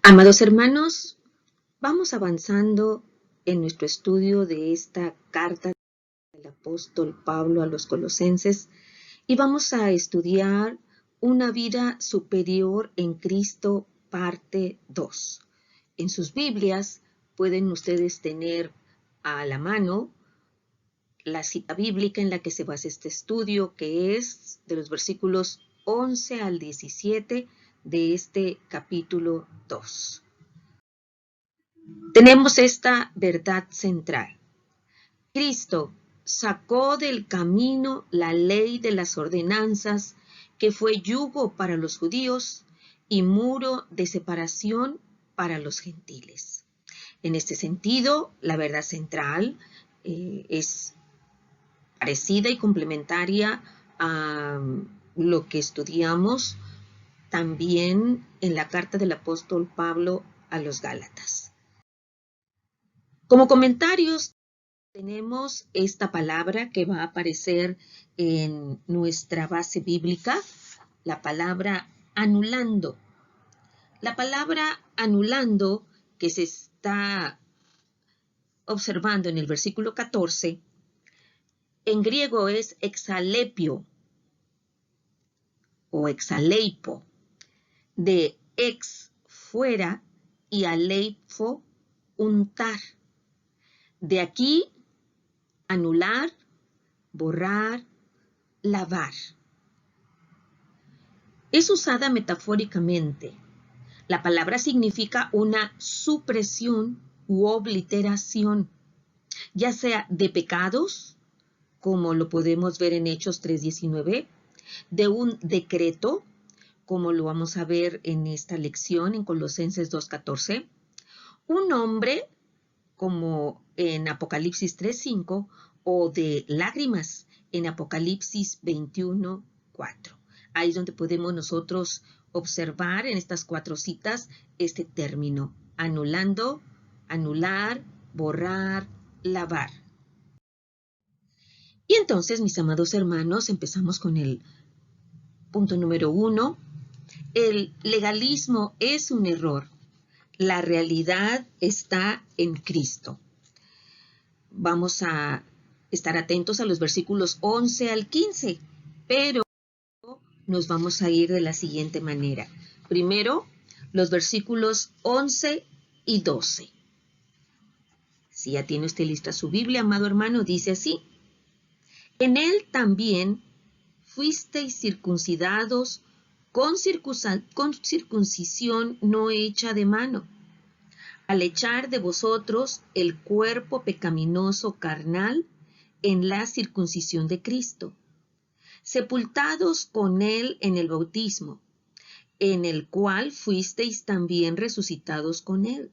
Amados hermanos, vamos avanzando en nuestro estudio de esta carta del apóstol Pablo a los colosenses y vamos a estudiar una vida superior en Cristo, parte 2. En sus Biblias pueden ustedes tener a la mano la cita bíblica en la que se basa este estudio, que es de los versículos 11 al 17 de este capítulo 2. Tenemos esta verdad central. Cristo sacó del camino la ley de las ordenanzas, que fue yugo para los judíos y muro de separación para los gentiles. En este sentido, la verdad central es parecida y complementaria a lo que estudiamos también en la carta del apóstol Pablo a los Gálatas. Como comentarios tenemos esta palabra que va a aparecer en nuestra base bíblica, la palabra anulando. La palabra anulando que se está observando en el versículo 14, en griego es exalepio o exaleipo, de ex fuera y aleipo untar. De aquí anular, borrar, lavar. Es usada metafóricamente. La palabra significa una supresión u obliteración, ya sea de pecados, como lo podemos ver en Hechos 3:19, de un decreto, como lo vamos a ver en esta lección en Colosenses 2:14, un hombre, como en Apocalipsis 3:5, o de lágrimas en Apocalipsis 21:4. Ahí es donde podemos nosotros observar en estas 4 citas este término: anulando, anular, borrar, lavar. Y entonces, mis amados hermanos, empezamos con el punto número 1. El legalismo es un error. La realidad está en Cristo. Vamos a estar atentos a los versículos 11 al 15, pero nos vamos a ir de la siguiente manera. Primero, los versículos 11 y 12. Si ya tiene usted lista su Biblia, amado hermano, dice así: en él también fuisteis circuncidados con circuncisión no hecha de mano, al echar de vosotros el cuerpo pecaminoso carnal en la circuncisión de Cristo, sepultados con él en el bautismo, en el cual fuisteis también resucitados con él,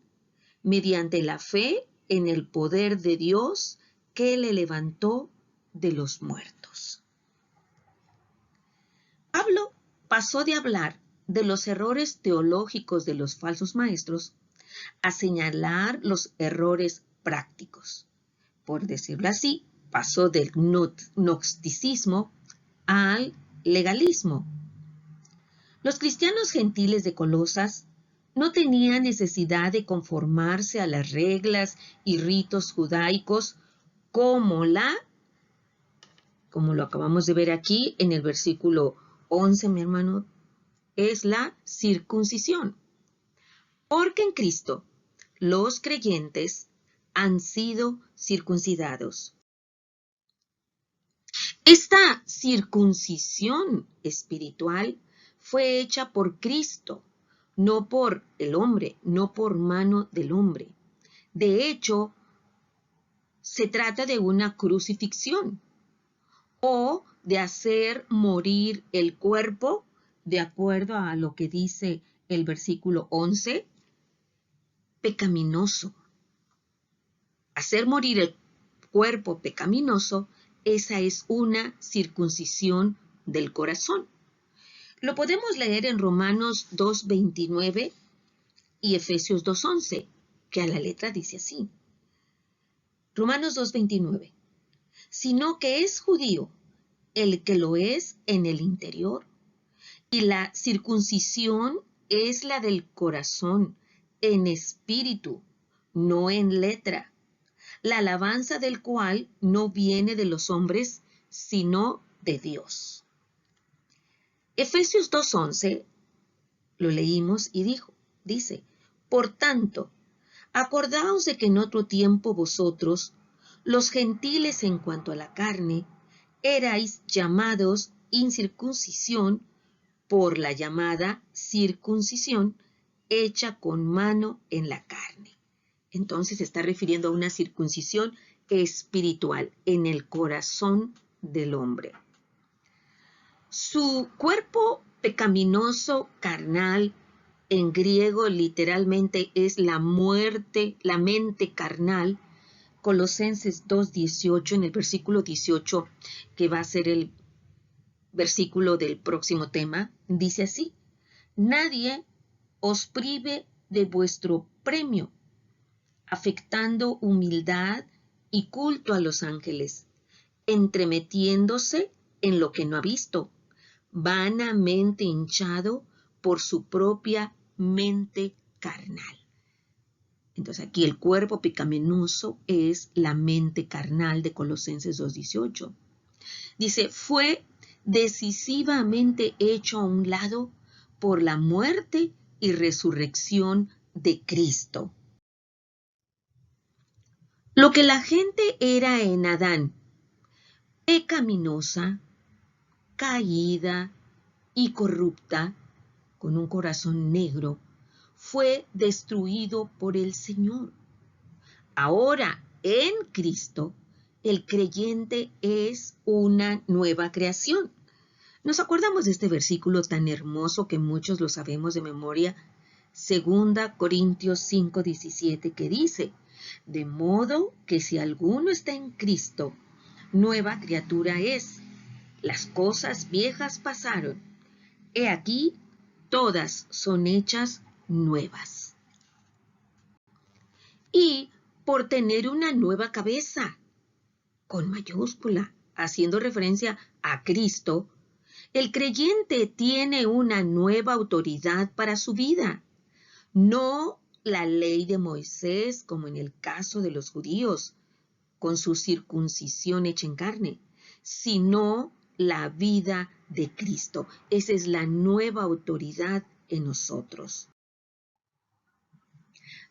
mediante la fe en el poder de Dios que le levantó de los muertos. Pablo pasó de hablar de los errores teológicos de los falsos maestros a señalar los errores prácticos. Por decirlo así, pasó del gnosticismo al legalismo. Los cristianos gentiles de Colosas no tenían necesidad de conformarse a las reglas y ritos judaicos como lo acabamos de ver aquí en el versículo 11, mi hermano, es la circuncisión. Porque en Cristo los creyentes han sido circuncidados. Esta circuncisión espiritual fue hecha por Cristo, no por el hombre, no por mano del hombre. De hecho, se trata de una crucifixión o de hacer morir el cuerpo, de acuerdo a lo que dice el versículo 11, pecaminoso. Hacer morir el cuerpo pecaminoso, esa es una circuncisión del corazón. Lo podemos leer en Romanos 2:29 y Efesios 2:11, que a la letra dice así. Romanos 2:29. Sino que es judío el que lo es en el interior, y la circuncisión es la del corazón, en espíritu, no en letra, la alabanza del cual no viene de los hombres, sino de Dios. Efesios 2:11 lo leímos y dice, por tanto, acordaos de que en otro tiempo vosotros, los gentiles en cuanto a la carne, erais llamados incircuncisión por la llamada circuncisión hecha con mano en la carne. Entonces se está refiriendo a una circuncisión espiritual en el corazón del hombre. Su cuerpo pecaminoso carnal, en griego literalmente es la muerte, la mente carnal. Colosenses 2:18, en el versículo 18, que va a ser el versículo del próximo tema, dice así: nadie os prive de vuestro premio, afectando humildad y culto a los ángeles, entremetiéndose en lo que no ha visto, vanamente hinchado por su propia mente carnal. Entonces aquí el cuerpo pecaminoso es la mente carnal de Colosenses 2:18. Dice, fue decisivamente hecho a un lado por la muerte y resurrección de Cristo. Lo que la gente era en Adán, pecaminosa, caída y corrupta, con un corazón negro, fue destruido por el Señor. Ahora, en Cristo, el creyente es una nueva creación. Nos acordamos de este versículo tan hermoso que muchos lo sabemos de memoria, 2 Corintios 5:17, que dice, de modo que si alguno está en Cristo, nueva criatura es. Las cosas viejas pasaron. He aquí, todas son hechas nuevas. Y por tener una nueva cabeza, con mayúscula, haciendo referencia a Cristo, el creyente tiene una nueva autoridad para su vida. No la ley de Moisés, como en el caso de los judíos, con su circuncisión hecha en carne, sino la vida de Cristo. Esa es la nueva autoridad en nosotros.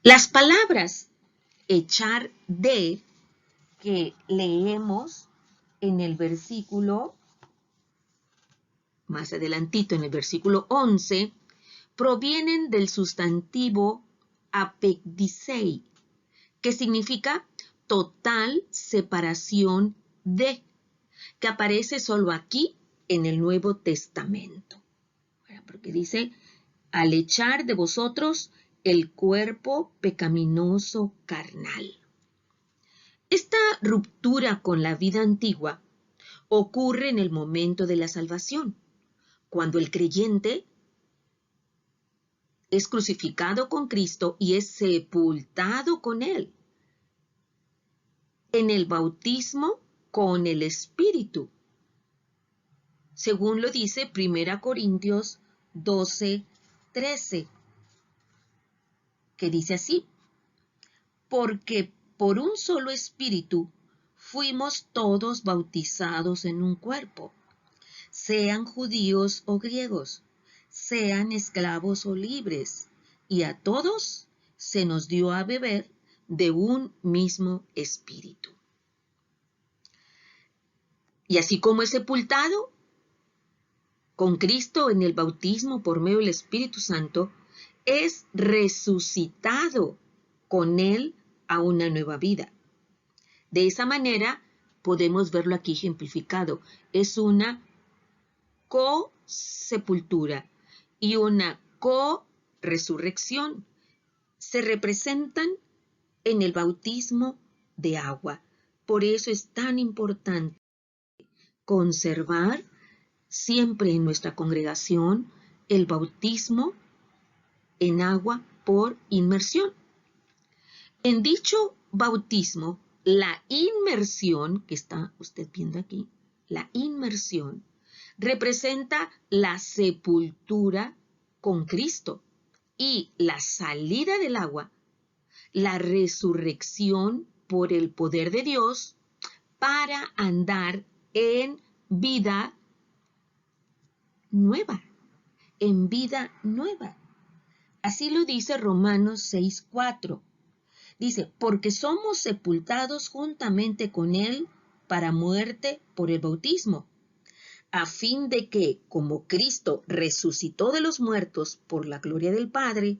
Las palabras echar de, que leemos en el versículo, más adelantito en el versículo 11, provienen del sustantivo apekdisei, que significa total separación de, que aparece solo aquí en el Nuevo Testamento. Porque dice, al echar de vosotros el cuerpo pecaminoso carnal. Esta ruptura con la vida antigua ocurre en el momento de la salvación, cuando el creyente es crucificado con Cristo y es sepultado con Él. En el bautismo con el Espíritu, según lo dice 1 Corintios 12:13, que dice así, porque por un solo Espíritu fuimos todos bautizados en un cuerpo, sean judíos o griegos, sean esclavos o libres, y a todos se nos dio a beber de un mismo Espíritu. Y así como es sepultado con Cristo en el bautismo por medio del Espíritu Santo, es resucitado con Él a una nueva vida. De esa manera podemos verlo aquí ejemplificado. Es una co-sepultura y una co-resurrección. Se representan en el bautismo de agua. Por eso es tan importante conservar siempre en nuestra congregación el bautismo en agua por inmersión. En dicho bautismo, la inmersión, que está usted viendo aquí, la inmersión representa la sepultura con Cristo, y la salida del agua, la resurrección por el poder de Dios para andar en vida nueva, en vida nueva. Así lo dice Romanos 6:4. Dice, porque somos sepultados juntamente con Él para muerte por el bautismo, a fin de que, como Cristo resucitó de los muertos por la gloria del Padre,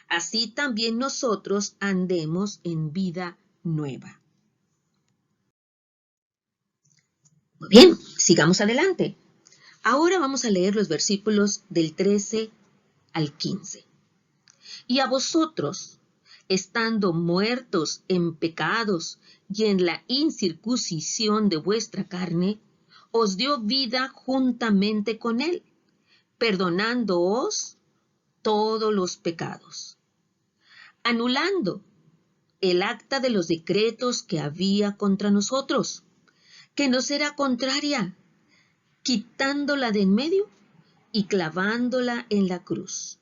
así también nosotros andemos en vida nueva. Muy bien, sigamos adelante. Ahora vamos a leer los versículos del 13 al 15. Y a vosotros, estando muertos en pecados y en la incircuncisión de vuestra carne, os dio vida juntamente con Él, perdonándoos todos los pecados, anulando el acta de los decretos que había contra nosotros, que nos era contraria, quitándola de en medio y clavándola en la cruz.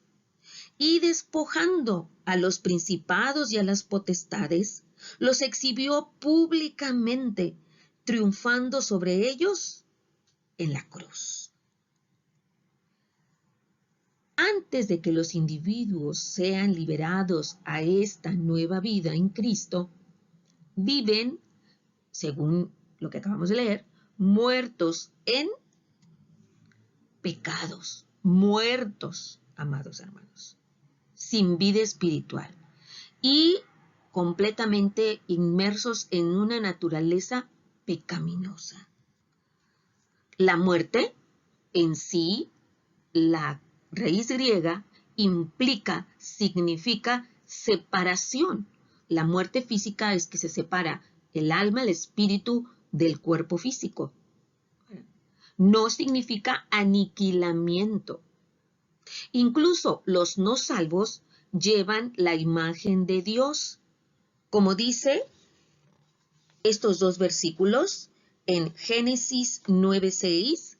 Y despojando a los principados y a las potestades, los exhibió públicamente, triunfando sobre ellos en la cruz. Antes de que los individuos sean liberados a esta nueva vida en Cristo, viven, según lo que acabamos de leer, muertos en pecados, muertos, amados hermanos, sin vida espiritual y completamente inmersos en una naturaleza pecaminosa. La muerte en sí, la raíz griega, significa separación. La muerte física es que se separa el alma, el espíritu del cuerpo físico. No significa aniquilamiento. Incluso los no salvos llevan la imagen de Dios, como dice estos dos versículos en Génesis 9:6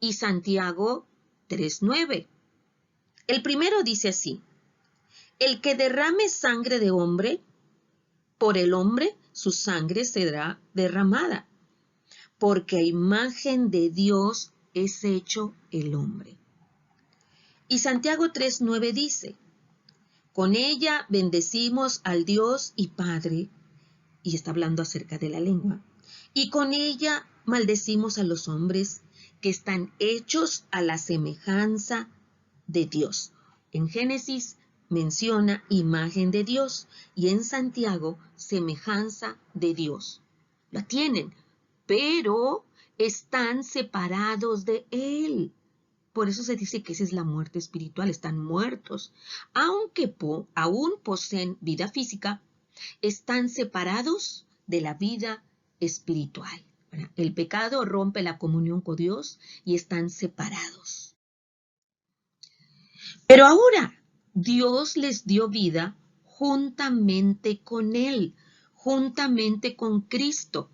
y Santiago 3:9. El primero dice así: el que derrame sangre de hombre, por el hombre su sangre será derramada, porque a imagen de Dios es hecho el hombre. Y Santiago 3:9 dice, con ella bendecimos al Dios y Padre, y está hablando acerca de la lengua, y con ella maldecimos a los hombres que están hechos a la semejanza de Dios. En Génesis menciona imagen de Dios y en Santiago semejanza de Dios. La tienen, pero están separados de Él. Por eso se dice que esa es la muerte espiritual, están muertos. Aunque aún poseen vida física, están separados de la vida espiritual. El pecado rompe la comunión con Dios y están separados. Pero ahora Dios les dio vida juntamente con Él, juntamente con Cristo.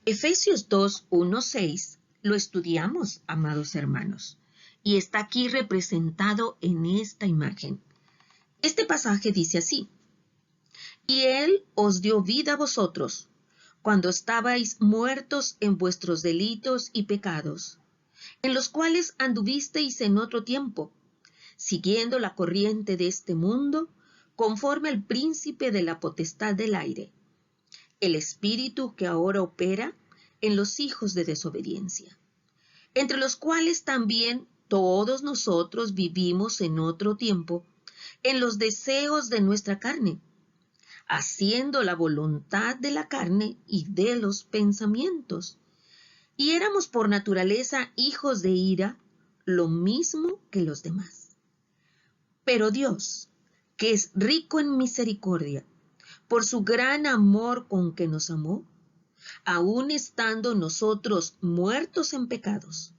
Efesios 2:1-6 lo estudiamos, amados hermanos, y está aquí representado en esta imagen. Este pasaje dice así: y Él os dio vida a vosotros, cuando estabais muertos en vuestros delitos y pecados, en los cuales anduvisteis en otro tiempo, siguiendo la corriente de este mundo, conforme al príncipe de la potestad del aire, el espíritu que ahora opera en los hijos de desobediencia, entre los cuales también todos nosotros vivimos en otro tiempo, en los deseos de nuestra carne, haciendo la voluntad de la carne y de los pensamientos. Y éramos por naturaleza hijos de ira, lo mismo que los demás. Pero Dios, que es rico en misericordia, por su gran amor con que nos amó, aun estando nosotros muertos en pecados,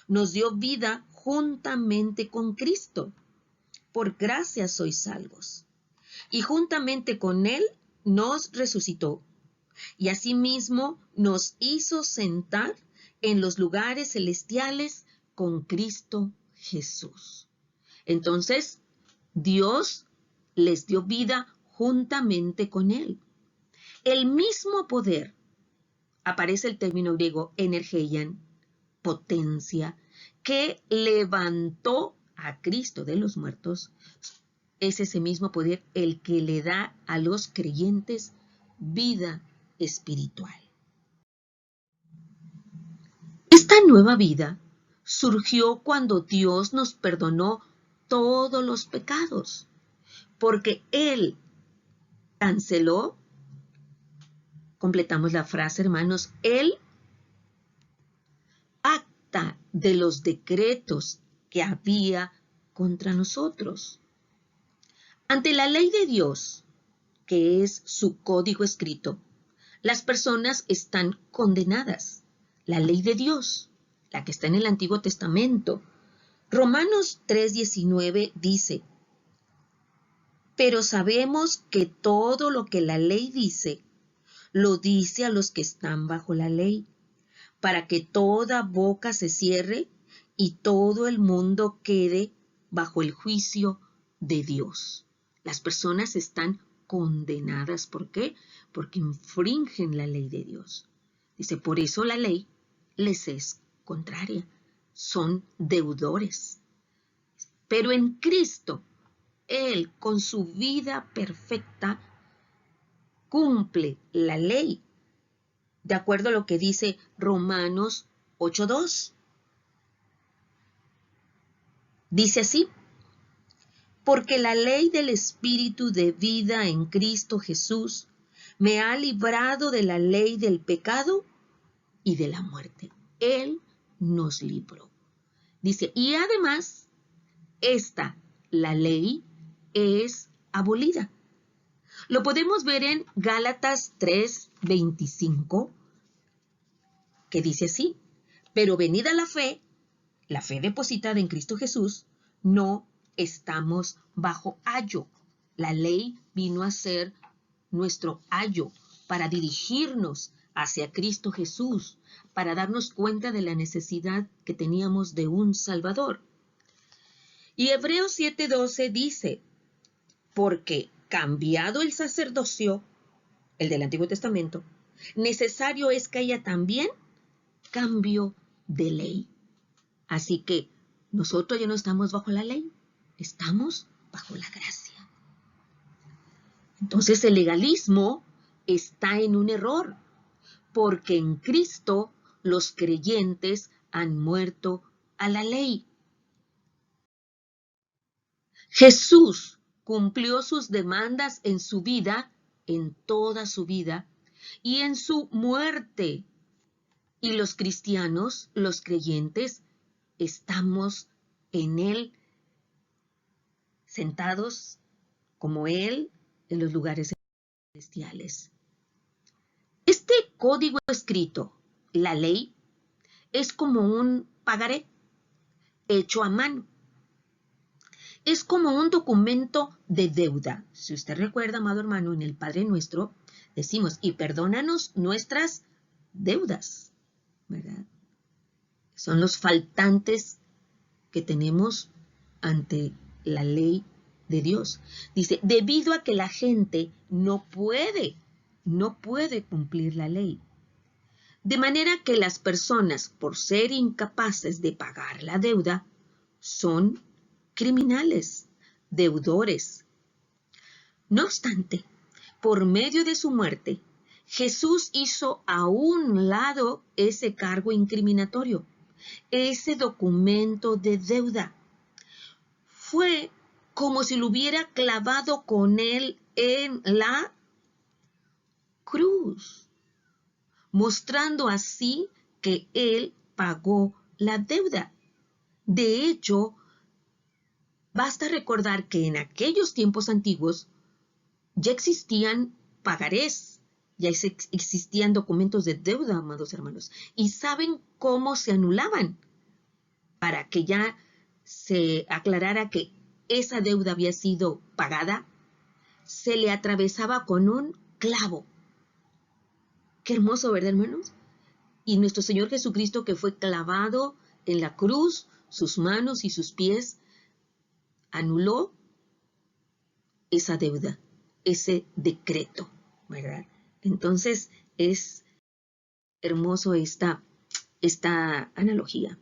nos dio vida juntamente con Cristo. Por gracia sois salvos. Y juntamente con Él nos resucitó, y asimismo nos hizo sentar en los lugares celestiales con Cristo Jesús. Entonces, Dios les dio vida juntamente con Él. El mismo poder, aparece el término griego energeian, potencia, que levantó a Cristo de los muertos, es ese mismo poder el que le da a los creyentes vida espiritual. Esta nueva vida surgió cuando Dios nos perdonó todos los pecados, porque Él canceló, completamos la frase, hermanos, Él acta de los decretos que había contra nosotros. Ante la ley de Dios, que es su código escrito, las personas están condenadas. La ley de Dios, la que está en el Antiguo Testamento. Romanos 3:19 dice, pero sabemos que todo lo que la ley dice, lo dice a los que están bajo la ley, para que toda boca se cierre y todo el mundo quede bajo el juicio de Dios. Las personas están condenadas. ¿Por qué? Porque infringen la ley de Dios. Dice, por eso la ley les es contraria. Son deudores. Pero en Cristo, Él con su vida perfecta cumple la ley. De acuerdo a lo que dice Romanos 8:2. Dice así, porque la ley del Espíritu de vida en Cristo Jesús me ha librado de la ley del pecado y de la muerte. Él nos libró. Dice, y además, la ley es abolida. Lo podemos ver en Gálatas 3:25, que dice así, pero venida la fe depositada en Cristo Jesús, no estamos bajo ayo. La ley vino a ser nuestro ayo para dirigirnos hacia Cristo Jesús, para darnos cuenta de la necesidad que teníamos de un Salvador. Y Hebreos 7:12 dice, porque cambiado el sacerdocio, el del Antiguo Testamento, necesario es que haya también cambio de ley. Así que nosotros ya no estamos bajo la ley, estamos bajo la gracia. Entonces el legalismo está en un error, porque en Cristo los creyentes han muerto a la ley. Jesús cumplió sus demandas en su vida, en toda su vida, y en su muerte. Y los cristianos, los creyentes, estamos en Él, sentados como Él en los lugares celestiales. Este código escrito, la ley, es como un pagaré hecho a mano. Es como un documento de deuda. Si usted recuerda, amado hermano, en el Padre Nuestro, decimos, y perdónanos nuestras deudas, ¿verdad? Son los faltantes que tenemos ante la ley de Dios. Dice, debido a que la gente no puede cumplir la ley. De manera que las personas, por ser incapaces de pagar la deuda, son criminales, deudores. No obstante, por medio de su muerte, Jesús hizo a un lado ese cargo incriminatorio, ese documento de deuda. Fue como si lo hubiera clavado con él en la cruz, mostrando así que él pagó la deuda. De hecho, basta recordar que en aquellos tiempos antiguos ya existían pagarés, ya existían documentos de deuda, amados hermanos. ¿Y saben cómo se anulaban? Para que ya se aclarara que esa deuda había sido pagada, se le atravesaba con un clavo. Qué hermoso, ¿verdad, hermanos? Y nuestro Señor Jesucristo, que fue clavado en la cruz, sus manos y sus pies, anuló esa deuda, ese decreto, ¿verdad? Entonces es hermoso esta analogía.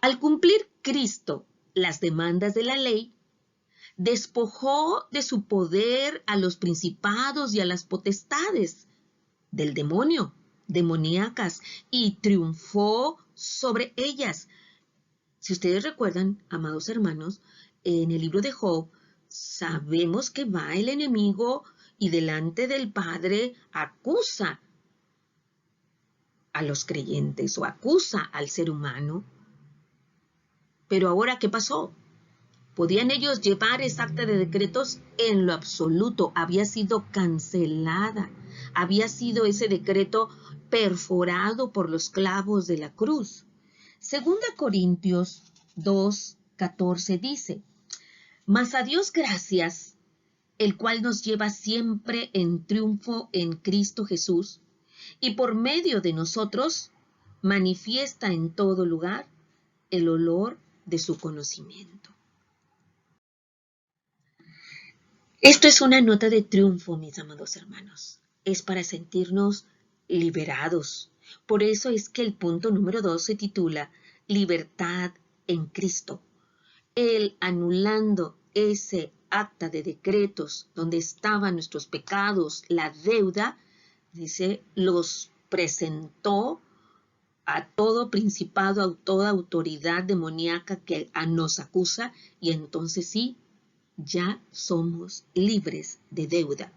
Al cumplir Cristo las demandas de la ley, despojó de su poder a los principados y a las potestades del demonio, demoníacas, y triunfó sobre ellas. Si ustedes recuerdan, amados hermanos, en el libro de Job, sabemos que va el enemigo y delante del Padre acusa a los creyentes o acusa al ser humano. Pero ahora, ¿qué pasó? ¿Podían ellos llevar esa acta de decretos? En lo absoluto, había sido cancelada. Había sido ese decreto perforado por los clavos de la cruz. Segunda Corintios 2:14 dice: Mas a Dios gracias, el cual nos lleva siempre en triunfo en Cristo Jesús, y por medio de nosotros manifiesta en todo lugar el olor de su conocimiento. Esto es una nota de triunfo, mis amados hermanos. Es para sentirnos liberados. Por eso es que el punto número 2 se titula Libertad en Cristo. Él, anulando ese acta de decretos donde estaban nuestros pecados, la deuda, dice, los presentó a todo principado, a toda autoridad demoníaca que nos acusa, y entonces sí, ya somos libres de deuda.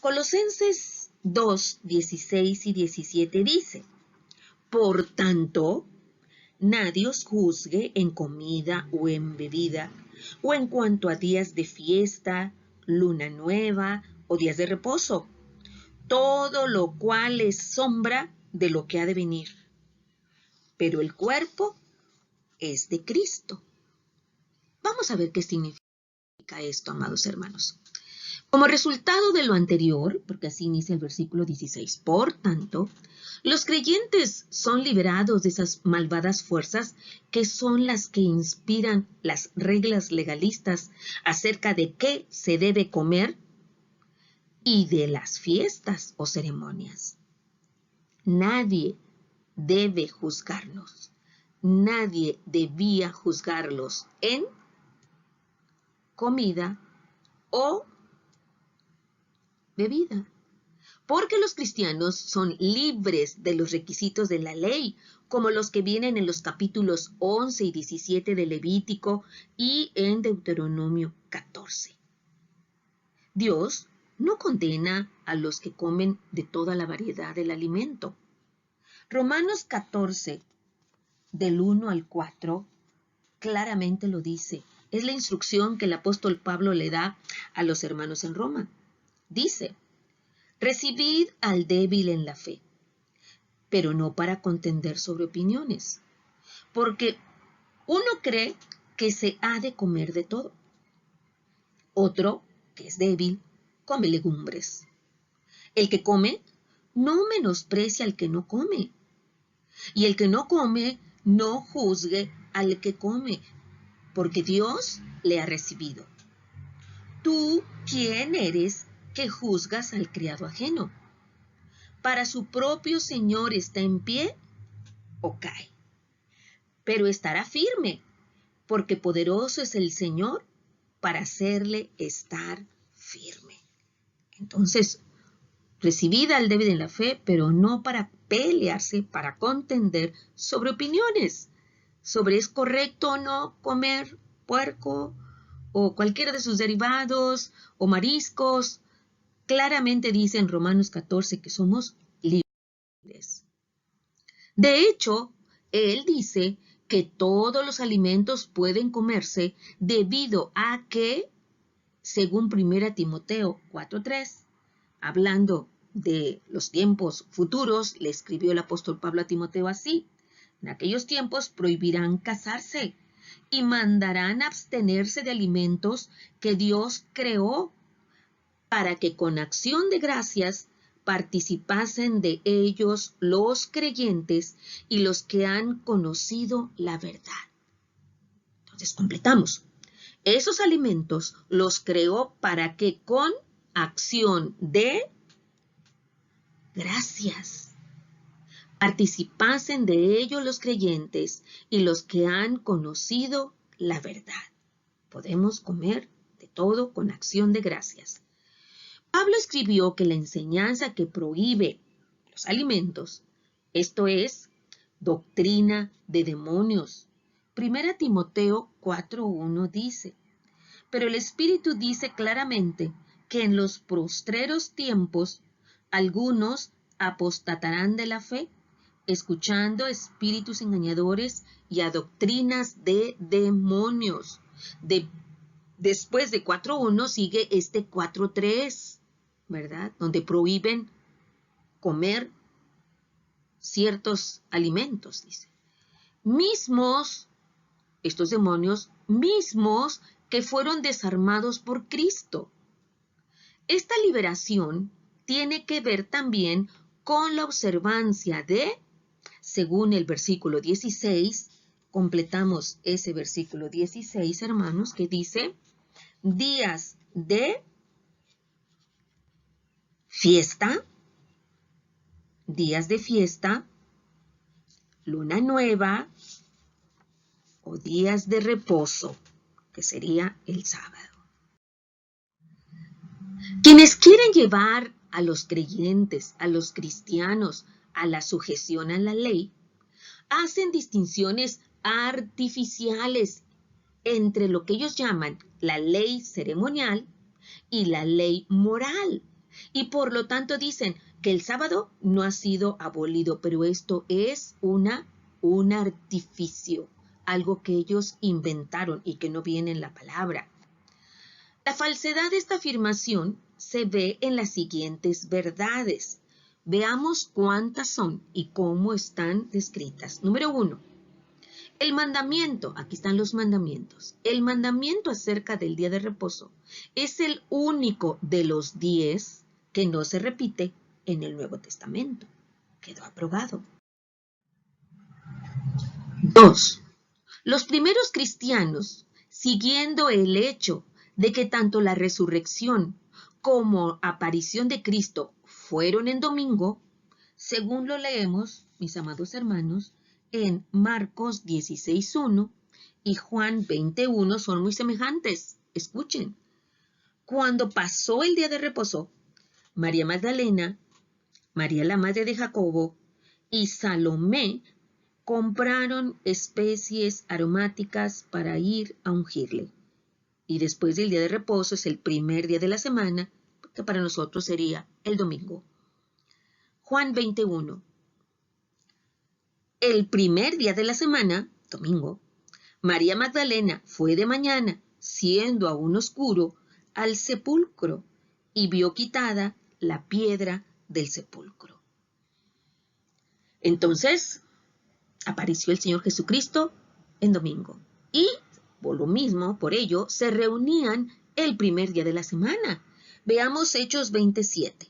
Colosenses 2:16 y 17 dice: Por tanto, nadie os juzgue en comida o en bebida, o en cuanto a días de fiesta, luna nueva o días de reposo, todo lo cual es sombra de lo que ha de venir. Pero el cuerpo es de Cristo. Vamos a ver qué significa esto, amados hermanos. Como resultado de lo anterior, porque así inicia el versículo 16, por tanto, los creyentes son liberados de esas malvadas fuerzas que son las que inspiran las reglas legalistas acerca de qué se debe comer y de las fiestas o ceremonias. Nadie debe juzgarnos. Nadie debía juzgarlos en comida o bebida. Porque los cristianos son libres de los requisitos de la ley, como los que vienen en los capítulos 11 y 17 de Levítico y en Deuteronomio 14. Dios no condena a los que comen de toda la variedad del alimento. Romanos 14, del 1 al 4, claramente lo dice. Es la instrucción que el apóstol Pablo le da a los hermanos en Roma. Dice: Recibid al débil en la fe, pero no para contender sobre opiniones, porque uno cree que se ha de comer de todo. Otro, que es débil, come legumbres. El que come no menosprecia al que no come, y el que no come no juzgue al que come, porque Dios le ha recibido. ¿Tú quién eres que juzgas al criado ajeno? Para su propio Señor está en pie o cae, pero estará firme, porque poderoso es el Señor para hacerle estar firme. Entonces, recibid al débil en la fe, pero no para pelearse, para contender sobre opiniones, sobre es correcto o no comer puerco o cualquiera de sus derivados o mariscos. Claramente dice en Romanos 14 que somos libres. De hecho, él dice que todos los alimentos pueden comerse debido a que, según 1 Timoteo 4:3, hablando de los tiempos futuros, le escribió el apóstol Pablo a Timoteo así: en aquellos tiempos prohibirán casarse y mandarán abstenerse de alimentos que Dios creó, para que con acción de gracias participasen de ellos los creyentes y los que han conocido la verdad. Entonces completamos. Esos alimentos los creó para que con acción de gracias participasen de ello los creyentes y los que han conocido la verdad. Podemos comer de todo con acción de gracias. Pablo escribió que la enseñanza que prohíbe los alimentos, esto es, doctrina de demonios. 1 Timoteo 4:1 dice, pero el Espíritu dice claramente que en los postreros tiempos algunos apostatarán de la fe, escuchando espíritus engañadores y a doctrinas de demonios. Después de 4:1 sigue este 4:3, ¿verdad? Donde prohíben comer ciertos alimentos, dice. Estos demonios mismos que fueron desarmados por Cristo. Esta liberación tiene que ver también con la observancia de, según el versículo 16, completamos ese versículo 16, hermanos, que dice, días de fiesta, luna nueva o días de reposo, que sería el sábado. Quienes quieren llevar a los creyentes, a los cristianos, a la sujeción a la ley, hacen distinciones artificiales entre lo que ellos llaman la ley ceremonial y la ley moral. Y por lo tanto dicen que el sábado no ha sido abolido, pero esto es un artificio, algo que ellos inventaron y que no viene en la palabra. La falsedad de esta afirmación se ve en las siguientes verdades. Veamos cuántas son y cómo están descritas. Número 1. El mandamiento, aquí están los mandamientos. El mandamiento acerca del día de reposo es el único de los 10 que no se repite en el Nuevo Testamento. Quedó aprobado. 2. Los primeros cristianos, siguiendo el hecho de que tanto la resurrección como aparición de Cristo fueron en domingo, según lo leemos, mis amados hermanos, en Marcos 16:1 y Juan 20:1 son muy semejantes. Escuchen. Cuando pasó el día de reposo, María Magdalena, María la madre de Jacobo y Salomé compraron especies aromáticas para ir a ungirle. Y después del día de reposo es el primer día de la semana, que para nosotros sería el domingo. Juan 20:1. El primer día de la semana, domingo, María Magdalena fue de mañana, siendo aún oscuro, al sepulcro y vio quitada la piedra del sepulcro. Entonces, apareció el Señor Jesucristo en domingo. Y por lo mismo, por ello, se reunían el primer día de la semana. Veamos Hechos 27.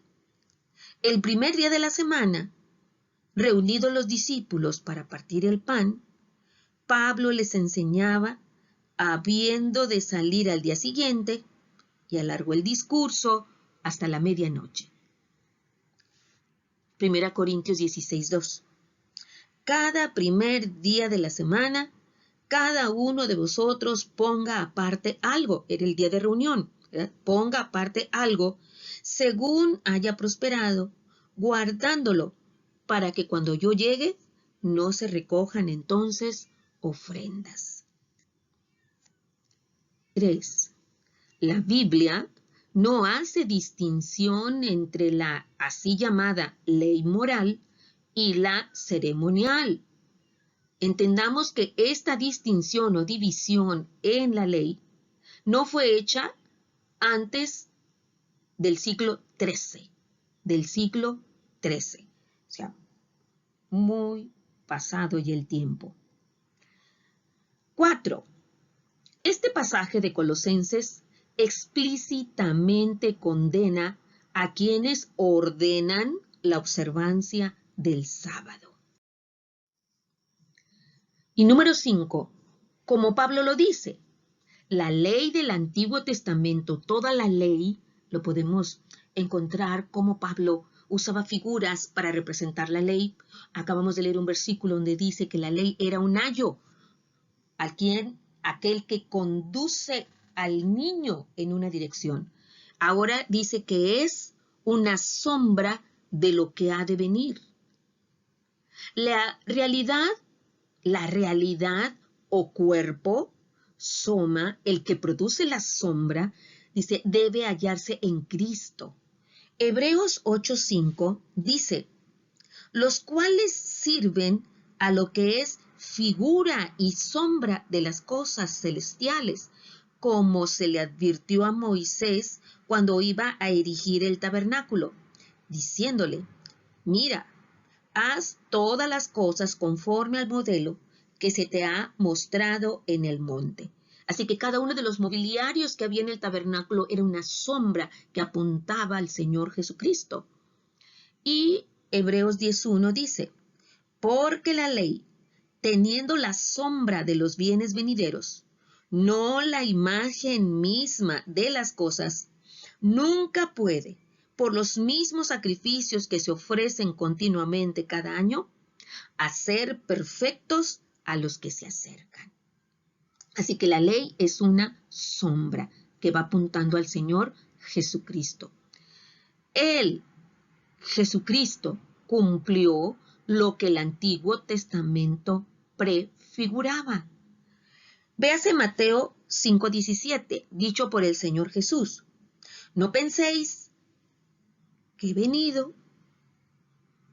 El primer día de la semana, reunidos los discípulos para partir el pan, Pablo les enseñaba, habiendo de salir al día siguiente, y alargó el discurso hasta la medianoche. 1 Corintios 16:2. Cada primer día de la semana, cada uno de vosotros ponga aparte algo. Era el día de reunión, ¿verdad? Ponga aparte algo según haya prosperado, guardándolo para que cuando yo llegue no se recojan entonces ofrendas. 3. La Biblia no hace distinción entre la así llamada ley moral y la ceremonial. Entendamos que esta distinción o división en la ley no fue hecha antes del siglo XIII. O sea, muy pasado ya el tiempo. 4. Este pasaje de Colosenses explícitamente condena a quienes ordenan la observancia del sábado. Y número 5, como Pablo lo dice, la ley del Antiguo Testamento, toda la ley, lo podemos encontrar como Pablo usaba figuras para representar la ley. Acabamos de leer un versículo donde dice que la ley era un ayo, aquel que conduce al niño en una dirección. Ahora dice que es una sombra de lo que ha de venir. La realidad o cuerpo, soma, el que produce la sombra, dice, debe hallarse en Cristo. Hebreos 8:5 dice, los cuales sirven a lo que es figura y sombra de las cosas celestiales, como se le advirtió a Moisés cuando iba a erigir el tabernáculo, diciéndole, mira, haz todas las cosas conforme al modelo que se te ha mostrado en el monte. Así que cada uno de los mobiliarios que había en el tabernáculo era una sombra que apuntaba al Señor Jesucristo. Y Hebreos 10:1 dice, porque la ley, teniendo la sombra de los bienes venideros, no la imagen misma de las cosas, nunca puede, por los mismos sacrificios que se ofrecen continuamente cada año, hacer perfectos a los que se acercan. Así que la ley es una sombra que va apuntando al Señor Jesucristo. Él, Jesucristo, cumplió lo que el Antiguo Testamento prefiguraba. Véase Mateo 5:17, dicho por el Señor Jesús. No penséis que he venido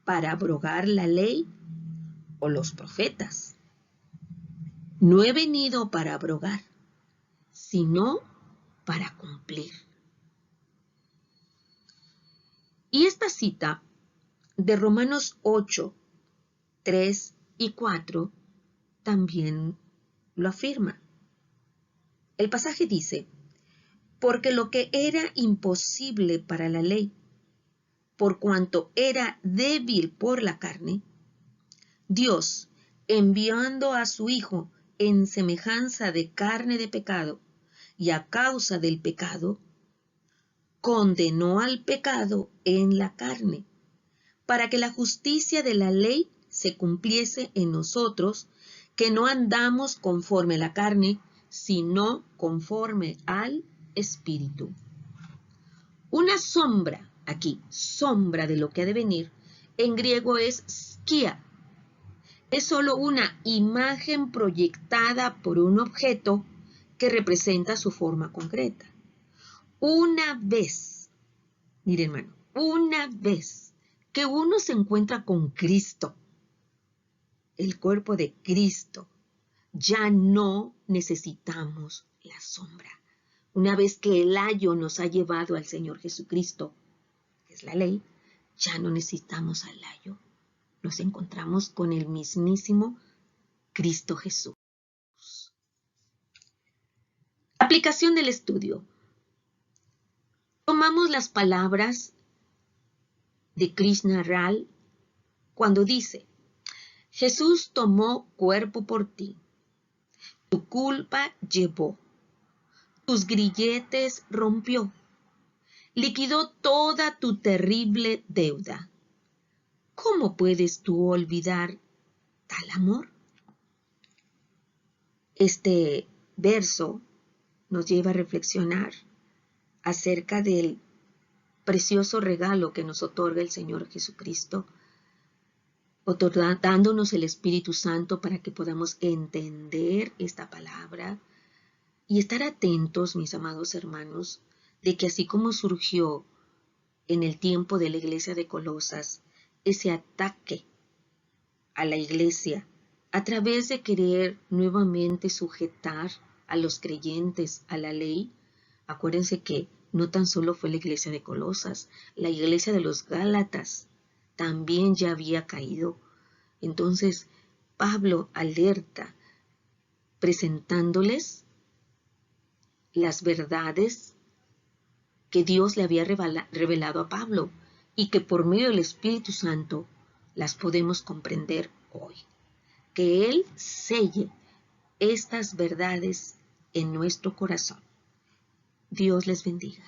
para abrogar la ley o los profetas. No he venido para abrogar, sino para cumplir. Y esta cita de Romanos 8:3 y 4 también lo afirma. El pasaje dice, porque lo que era imposible para la ley, por cuanto era débil por la carne, Dios, enviando a su Hijo en semejanza de carne de pecado, y a causa del pecado, condenó al pecado en la carne, para que la justicia de la ley se cumpliese en nosotros, que no andamos conforme a la carne, sino conforme al Espíritu. Una sombra, aquí, sombra de lo que ha de venir, en griego es skia. Es solo una imagen proyectada por un objeto que representa su forma concreta. Una vez, mire hermano, una vez que uno se encuentra con Cristo, el cuerpo de Cristo, ya no necesitamos la sombra. Una vez que el ayo nos ha llevado al Señor Jesucristo, que es la ley, ya no necesitamos al ayo. Nos encontramos con el mismísimo Cristo Jesús. Aplicación del estudio. Tomamos las palabras de Krishna Ral cuando dice, Jesús tomó cuerpo por ti, tu culpa llevó, tus grilletes rompió, liquidó toda tu terrible deuda. ¿Cómo puedes tú olvidar tal amor? Este verso nos lleva a reflexionar acerca del precioso regalo que nos otorga el Señor Jesucristo, dándonos el Espíritu Santo para que podamos entender esta palabra y estar atentos, mis amados hermanos, de que así como surgió en el tiempo de la iglesia de Colosas, ese ataque a la iglesia a través de querer nuevamente sujetar a los creyentes a la ley, acuérdense que no tan solo fue la iglesia de Colosas, la iglesia de los Gálatas también ya había caído. Entonces, Pablo alerta presentándoles las verdades que Dios le había revelado a Pablo y que por medio del Espíritu Santo las podemos comprender hoy. Que Él selle estas verdades en nuestro corazón. Dios les bendiga.